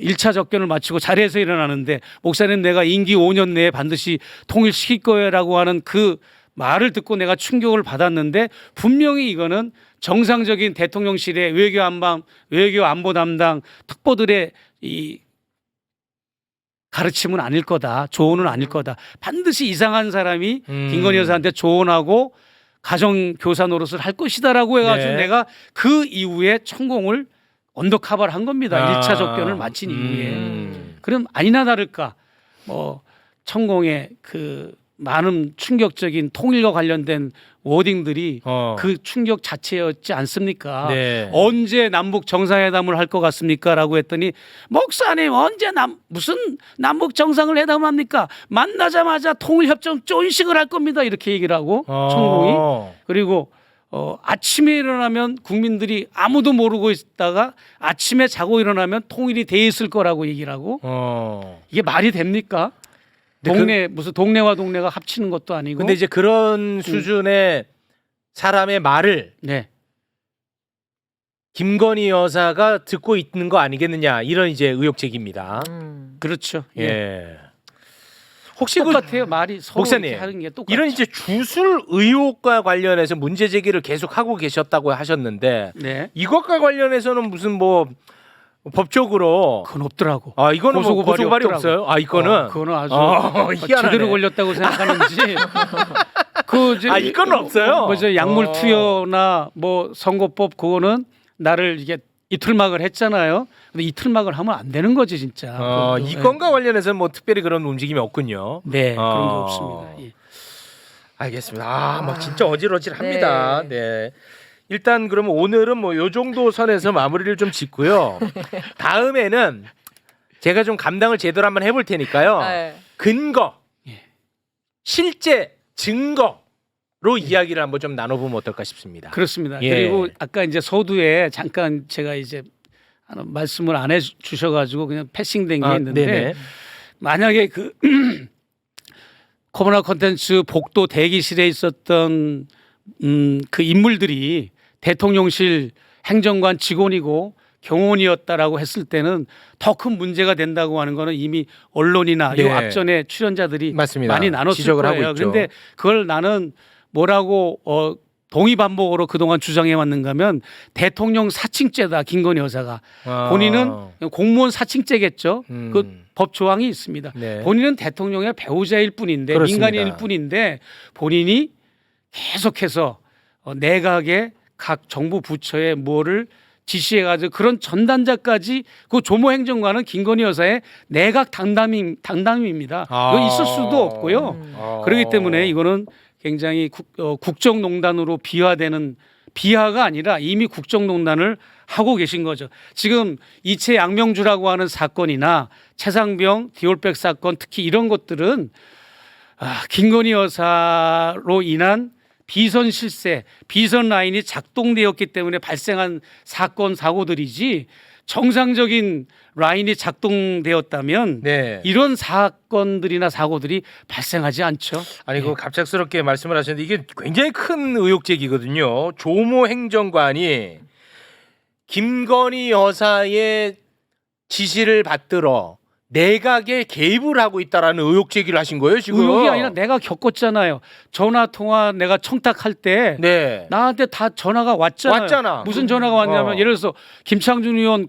1차 접견을 마치고 자리에서 일어나는데 목사님 내가 임기 5년 내에 반드시 통일시킬 거예요라고 하는 그 말을 듣고 내가 충격을 받았는데 분명히 이거는 정상적인 대통령실의 외교 안보 담당 특보들의 이 가르침은 아닐 거다. 조언은 아닐 거다. 반드시 이상한 사람이 김건희 여사한테 조언하고 가정교사 노릇을 할 것이다라고 해가지고 네. 내가 그 이후에 천공을 언더커버를 한 겁니다. 1차 접견을 마친 이후에. 그럼 아니나 다를까 뭐 천공의 그 많은 충격적인 통일과 관련된 워딩들이 그 충격 자체였지 않습니까? 네. 언제 남북 정상회담을 할 것 같습니까?라고 했더니 목사님 언제 무슨 남북 정상회담을 합니까? 만나자마자 통일협정 존식을 할 겁니다. 이렇게 얘기를 하고 천공이 그리고 아침에 일어나면 국민들이 아무도 모르고 있다가 아침에 자고 일어나면 통일이 돼 있을 거라고 얘기를 하고 이게 말이 됩니까? 무슨 동네와 동네가 합치는 것도 아니고. 근데 이제 그런 수준의 사람의 말을 네. 김건희 여사가 듣고 있는 거 아니겠느냐 이런 이제 의혹 제기입니다. 그렇죠. 예. 혹시 똑같아요. 말이 서로 목사님, 이렇게 하는 게 똑같죠. 이런 이제 주술 의혹과 관련해서 문제 제기를 계속 하고 계셨다고 하셨는데 네. 이것과 관련해서는 무슨 뭐 법적으로 그건 없더라고. 아 이거는 뭐 고소고발이 없더라고. 없어요? 아 이거는 그거는 아주 희한하네. 제대로 걸렸다고 생각하는지. 이건 없어요. 뭐죠 약물 투여나 뭐 선거법 그거는 나를 이게 이틀막을 했잖아요. 근데 이틀막을 하면 안 되는 거지 진짜. 그것도. 이건과 관련해서는 뭐 특별히 그런 움직임이 없군요. 네, 그런 게 없습니다. 예. 알겠습니다. 막 진짜 어질어질합니다. 네. 일단 그러면 오늘은 뭐 요 정도 선에서 마무리를 좀 짓고요. 다음에는 제가 좀 감당을 제대로 한번 해볼 테니까요. 네. 근거, 실제 증거로 이야기를 한번 좀 나눠보면 어떨까 싶습니다. 그렇습니다. 예. 그리고 아까 이제 서두에 잠깐 제가 이제 말씀을 안 해주셔가지고 그냥 패싱된 게 있는데 네네. 만약에 그 코로나 콘텐츠 복도 대기실에 있었던 그 인물들이 대통령실 행정관 직원이고 경호원이었다라고 했을 때는 더 큰 문제가 된다고 하는 거는 이미 언론이나 네. 이 앞전에 출연자들이 맞습니다. 많이 나눴을 지적을 하고 거예요. 있죠. 그런데 그걸 나는 뭐라고 동의 반복으로 그동안 주장해 왔는가면 대통령 사칭죄다 김건희 여사가. 본인은 공무원 사칭죄겠죠. 그 법 조항이 있습니다. 네. 본인은 대통령의 배우자일 뿐인데 그렇습니다. 민간인일 뿐인데 본인이 계속해서 내각의 각 정부 부처에 뭐를 지시해가지고 그런 전단자까지 그 조모 행정관은 김건희 여사의 내각 당담입니다. 이거 있을 수도 없고요. 그렇기 때문에 이거는 굉장히 국정농단으로 비화되는 비하가 아니라 이미 국정농단을 하고 계신 거죠. 지금 이채 양명주라고 하는 사건이나 최상병 디올백 사건 특히 이런 것들은 김건희 여사로 인한 비선 실세, 비선 라인이 작동되었기 때문에 발생한 사건 사고들이지 정상적인 라인이 작동되었다면 네. 이런 사건들이나 사고들이 발생하지 않죠. 아니 그 갑작스럽게 말씀을 하셨는데 이게 굉장히 큰 의혹 제기거든요. 조모 행정관이 김건희 여사의 지시를 받들어 내각에 개입을 하고 있다라는 의혹 제기를 하신 거예요 지금? 의혹이 아니라 내가 겪었잖아요. 전화 통화 내가 청탁할 때 네. 나한테 다 전화가 왔잖아요. 무슨 전화가 왔냐면 예를 들어서 김창준 의원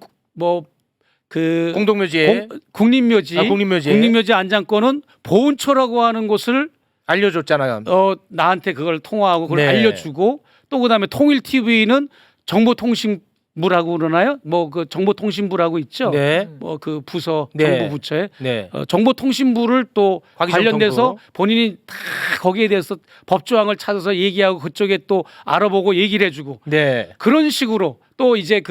그 공동묘지에 국립묘지 안장권은 보훈처라고 하는 곳을 알려줬잖아요. 나한테 그걸 통화하고 그걸 네. 알려주고 또 그다음에 통일 TV는 정보통신부라고 그러나요? 뭐 그 정보통신부라고 있죠. 네. 뭐 그 부서 네. 정부 부처에 네. 정보통신부를 또 관련돼서 과기정통부. 본인이 다 거기에 대해서 법조항을 찾아서 얘기하고 그쪽에 또 알아보고 얘기를 해주고 네. 그런 식으로 또 이제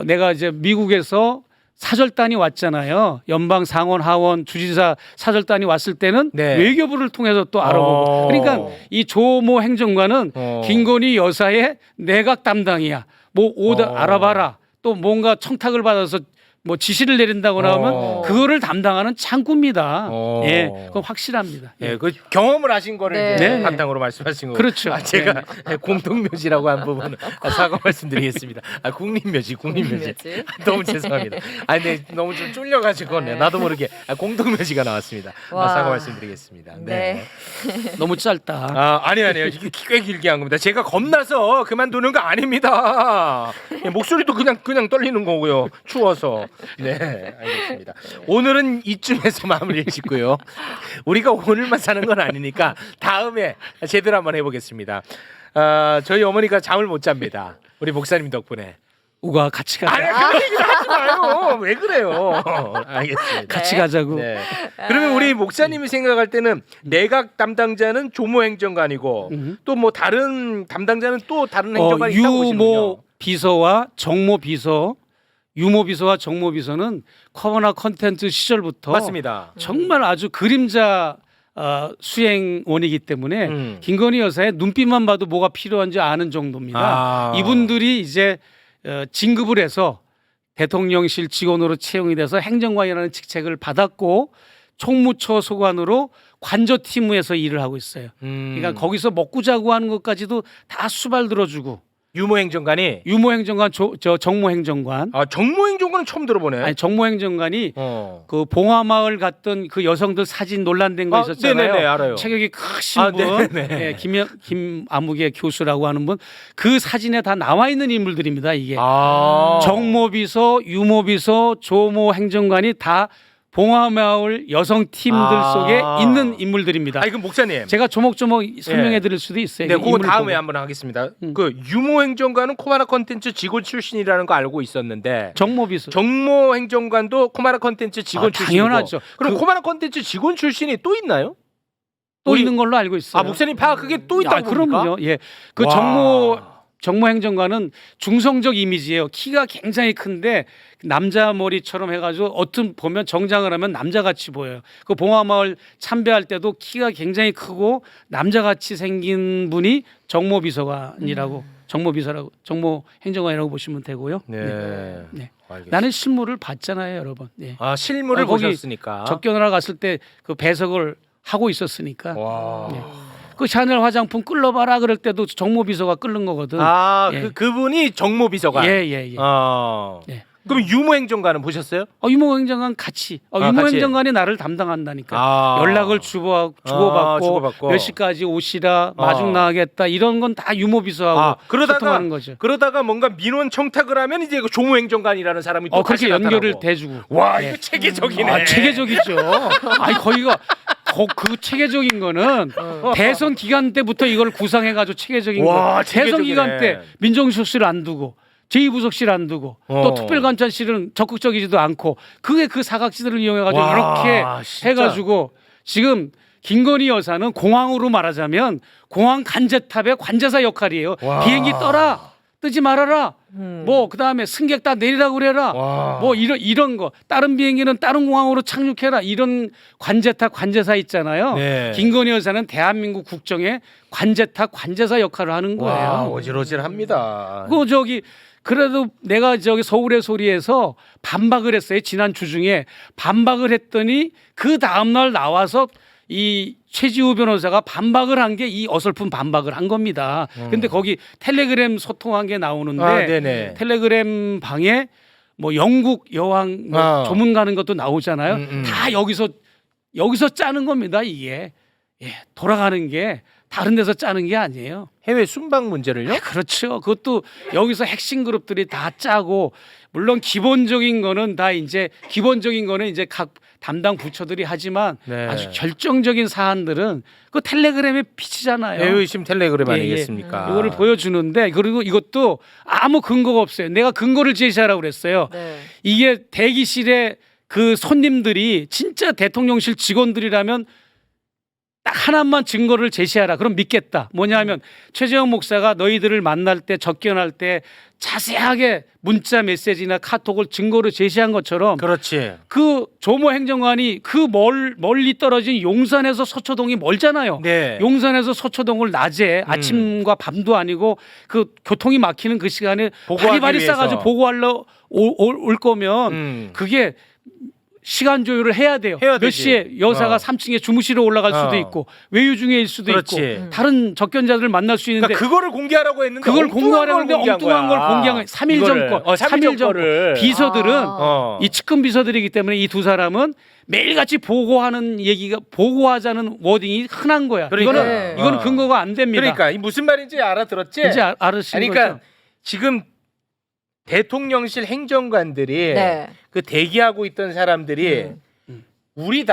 내가 이제 미국에서 사절단이 왔잖아요. 연방 상원 하원 주지사 사절단이 왔을 때는 네. 외교부를 통해서 또 알아보고 그러니까 이 조모 행정관은 김건희 여사의 내각 담당이야. 뭐 알아봐라. 또 뭔가 청탁을 받아서 뭐 지시를 내린다거나 하면 그거를 담당하는 창구입니다. 어. 예, 그건 확실합니다. 예, 그 경험을 하신 거를 네. 이제 네. 바탕으로 말씀하신 거고. 그렇죠. 아, 제가 공동묘지라고 한 부분은 사과 말씀드리겠습니다. 아, 국립묘지. 국립묘지. 너무 죄송합니다. 아, 네, 너무 좀 쫄려가지고 네, 나도 모르게 공동묘지가 나왔습니다. 와. 사과 말씀드리겠습니다. 네. 네. 너무 짧다. 아, 아니요. 이게 꽤 길게 한 겁니다. 제가 겁나서 그만두는 거 아닙니다. 예, 목소리도 그냥 떨리는 거고요. 추워서. 네, 알겠습니다. 오늘은 이쯤에서 마무리를 짓고요. 우리가 오늘만 사는 건 아니니까 다음에 제대로 한번 해보겠습니다. 저희 어머니가 잠을 못 잡니다. 우리 목사님 덕분에. 우가 같이 가자. 아니, 그런 얘기를 하지 마요. 왜 그래요? 알겠습니다. 같이 가자고. 네. 그러면 우리 목사님이 생각할 때는 내각 담당자는 조모행정관이고 또 뭐 다른 담당자는 또 다른 행정관이 있다고 보시는군요. 유모 비서와 정모 비서, 유모 비서와 정모 비서는 코로나 컨텐츠 시절부터 맞습니다. 정말 아주 그림자 수행원이기 때문에 김건희 여사의 눈빛만 봐도 뭐가 필요한지 아는 정도입니다. 아. 이분들이 이제 진급을 해서 대통령실 직원으로 채용이 돼서 행정관이라는 직책을 받았고 총무처 소관으로 관저팀에서 일을 하고 있어요. 그러니까 거기서 먹고 자고 하는 것까지도 다 수발 들어주고 유모행정관이 유모행정관, 정모행정관. 정모행정관은 처음 들어보네. 아니 정모행정관이 어. 그 봉화마을 갔던 그 여성들 사진 논란된 거 있었잖아요. 네네네, 알아요. 체격이 크신 분, 네네. 예, 김아무개 교수라고 하는 분, 그 사진에 다 나와 있는 인물들입니다. 이게 정모비서, 유모비서, 조모행정관이 다 봉화마을 여성 팀들 속에 있는 인물들입니다. 아니, 그럼 목사님. 제가 조목조목 설명해드릴 수도 있어요. 네, 그거 인물을 다음에 보고. 한번 하겠습니다. 그 유모행정관은 코마나 컨텐츠 직원 출신이라는 거 알고 있었는데 정모비서. 정모행정관도 코마나 컨텐츠 직원 출신이고. 당연하죠. 그럼 코마나 컨텐츠 직원 출신이 또 있나요? 또 우리- 있는 걸로 알고 있어요. 목사님 파악 그게 또 있다고 봅니까? 그럼요. 예, 그 와. 정모행정관은 중성적 이미지예요. 키가 굉장히 큰데 남자 머리처럼 해가지고 어떤 보면 정장을 하면 남자같이 보여요. 그 봉화마을 참배할 때도 키가 굉장히 크고 남자같이 생긴 분이 정모비서관이라고 정모비서라고 정모행정관이라고 보시면 되고요. 네. 네. 알겠습니다. 나는 실물을 봤잖아요, 여러분. 예. 실물을 거기 보셨으니까. 접견하러 갔을 때 그 배석을 하고 있었으니까. 와. 네. 그 샤넬 화장품 끌러봐라 그럴 때도 정모비서가 끓는 거거든. 예. 그분이 정모비서관. 예. 예. 그럼 유모행정관은 보셨어요? 유모행정관 같이. 유모행정관이 나를 담당한다니까. 연락을 주고받고 주고받고. 몇 시까지 오시라 마중 나가겠다 이런 건 다 유모비서하고 소통하는 거죠. 그러다가 뭔가 민원 청탁을 하면 이제 그 조모행정관이라는 사람이 또 그렇게 다시 연결을 나타나고. 대주고. 와, 예. 이거 체계적이네. 체계적이죠. 아니 거기가 그 체계적인 거는 대선 기간 때부터 이걸 구상해가지고 체계적인 와, 거. 대선 체계적이네. 기간 때 민정수석실 안 두고 제2부속실 안 두고 또 특별관찰실은 적극적이지도 않고 그게 그 사각지대를 이용해가지고 와, 이렇게 진짜. 해가지고 지금 김건희 여사는 공항으로 말하자면 공항 간제탑의 관제사 역할이에요. 와. 비행기 떠라. 뜨지 말아라. 뭐 그다음에 승객 다 내리라고 그래라. 와. 뭐 이런 거. 다른 비행기는 다른 공항으로 착륙해라. 이런 관제탑 관제사 있잖아요. 네. 김건희 여사는 대한민국 국정의 관제탑 관제사 역할을 하는 와, 거예요. 어질어질합니다. 그래도 내가 서울의 소리에서 반박을 했어요. 지난 주중에 반박을 했더니 그 다음 날 나와서 이 최지우 변호사가 반박을 한 게 이 어설픈 반박을 한 겁니다. 근데 거기 텔레그램 소통한 게 나오는데 네네. 텔레그램 방에 뭐 영국 여왕 조문 가는 것도 나오잖아요. 다 여기서 짜는 겁니다. 이게 돌아가는 게 다른 데서 짜는 게 아니에요. 해외 순방 문제를요? 그렇죠. 그것도 여기서 핵심 그룹들이 다 짜고 물론 기본적인 거는 이제 각 담당 부처들이 하지만 네. 아주 결정적인 사안들은 그 텔레그램에 비치잖아요. 의심 텔레그램 예, 예. 아니겠습니까? 이거를 보여주는데 그리고 이것도 아무 근거가 없어요. 내가 근거를 제시하라고 그랬어요. 네. 이게 대기실에 그 손님들이 진짜 대통령실 직원들이라면 딱 하나만 증거를 제시하라. 그럼 믿겠다. 뭐냐하면 최재형 목사가 너희들을 만날 때 접견할 때 자세하게 문자 메시지나 카톡을 증거로 제시한 것처럼 그렇지. 그 조모 행정관이 그 멀리 떨어진 용산에서 서초동이 멀잖아요. 네. 용산에서 서초동을 낮에 아침과 밤도 아니고 그 교통이 막히는 그 시간에 보고하기 바리바리 위해서. 싸가지고 보고하러 올 거면 그게 시간 조율을 해야 돼요. 해야 몇 되지. 시에 여사가 3층에 주무시러 올라갈 수도 있고 외유 중일 수도 그렇지. 있고 다른 접견자들을 만날 수 있는데 그러니까 그거를 공개하라고 했는데 그걸 엉뚱한 공개하려는데 걸 공개한 엉뚱한 걸 거야. 공개한 3일 전 거, 3일 전 거를. 비서들은 어. 이 측근 비서들이기 때문에 이 두 사람은 매일같이 보고하는 얘기가 보고하자는 워딩이 흔한 거야. 그러니까. 이거는 근거가 안 됩니다. 그러니까 이 무슨 말인지 알아들었지? 이제 알으신 그러니까 거죠. 지금 대통령실 행정관들이 네. 그 대기하고 있던 사람들이 우리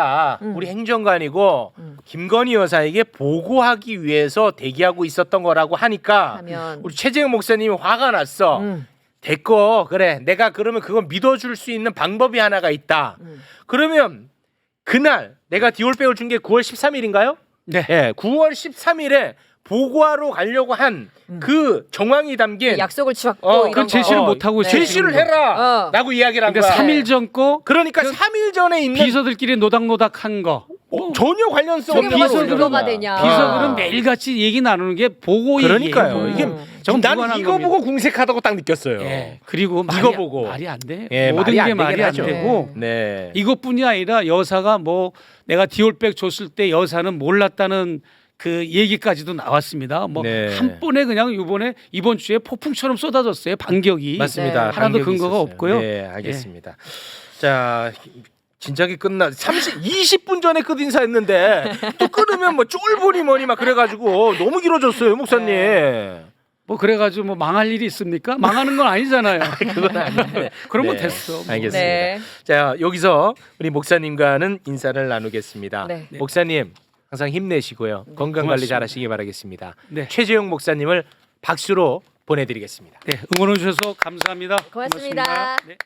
행정관이고 김건희 여사에게 보고하기 위해서 대기하고 있었던 거라고 하니까 하면 우리 최재형 목사님이 화가 났어. 됐고 그래 내가 그러면 그건 믿어줄 수 있는 방법이 하나가 있다. 그러면 그날 내가 디올백을 준 게 9월 13일인가요? 네. 예, 9월 13일에 보고하러 가려고 한 그 정황이 담긴 약속을 취하고 어, 이런 그 제시를 거. 못 하고 네. 제시를 해라. 어. 라고 이야기를 한 그러니까 거야. 3일 전 거 그러니까 3일 전에 있는 비서들끼리 노닥노닥한 거. 전혀 관련성 저게 없는 뭐가 걸 비서들은- 증거가 되냐. 비서들은 아. 매일같이 얘기 나누는 게 보고 그러니까요. 얘기예요. 이게 전 나는 무관한 이거 겁니다. 보고 궁색하다고 딱 느꼈어요. 예. 그리고 이거 보고. 말이 안 돼. 예, 모든 말이 게 안 말이 되긴 안 하죠. 되고 네. 이것뿐이 아니라 여사가 뭐 내가 디올백 줬을 때 여사는 몰랐다는 그 얘기까지도 나왔습니다. 뭐 네. 한 번에 그냥 이번 주에 폭풍처럼 쏟아졌어요. 반격이. 맞습니다. 네. 하나도 반격이 근거가 있었어요. 없고요. 네, 알겠습니다. 자, 진작에 20분 전에 끝 인사했는데 또 끊으면 뭐 쫄보니 뭐니 막 그래가지고 너무 길어졌어요, 목사님. 뭐 그래가지고 뭐 망할 일이 있습니까? 망하는 건 아니잖아요. 그건 아닌데. 그러면 네, 됐어. 뭐. 알겠습니다. 네. 자, 여기서 우리 목사님과는 인사를 나누겠습니다. 네. 목사님 항상 힘내시고요. 건강 관리 고맙습니다. 잘하시기 바라겠습니다. 네. 최재형 목사님을 박수로 보내드리겠습니다. 네, 응원해 주셔서 감사합니다. 고맙습니다. 고맙습니다. 네.